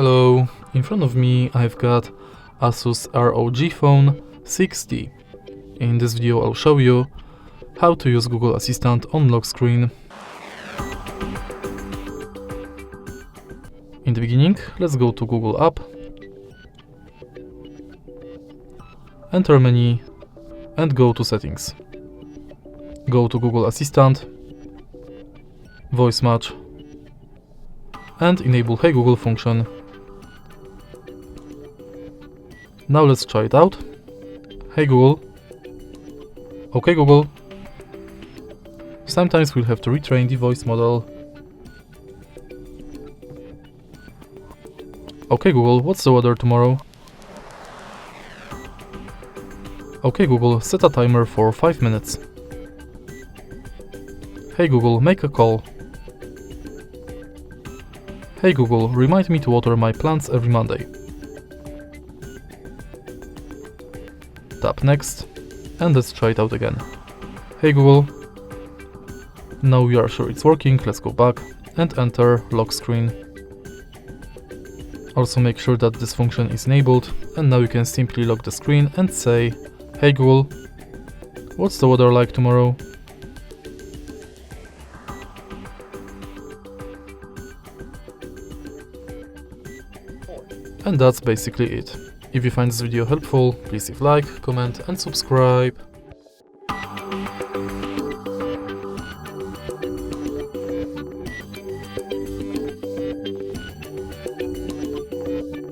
Hello, in front of me I've got Asus ROG Phone 6D. In this video I'll show you how to use Google Assistant on lock screen. In the beginning, let's go to Google app, enter menu and go to settings. Go to Google Assistant, voice match and enable Hey Google function. Now let's try it out. Hey Google. Okay Google. Sometimes we'll have to retrain the voice model. Okay Google, what's the weather tomorrow? Okay Google, set a timer for 5 minutes. Hey Google, make a call. Hey Google, remind me to water my plants every Monday. Tap next and let's try it out again. Hey Google. Now we are sure it's working, let's go back and enter lock screen. Also make sure that this function is enabled, and now you can simply lock the screen and say, Hey Google, what's the weather like tomorrow? And that's basically it. If you find this video helpful, please leave a like, comment and subscribe.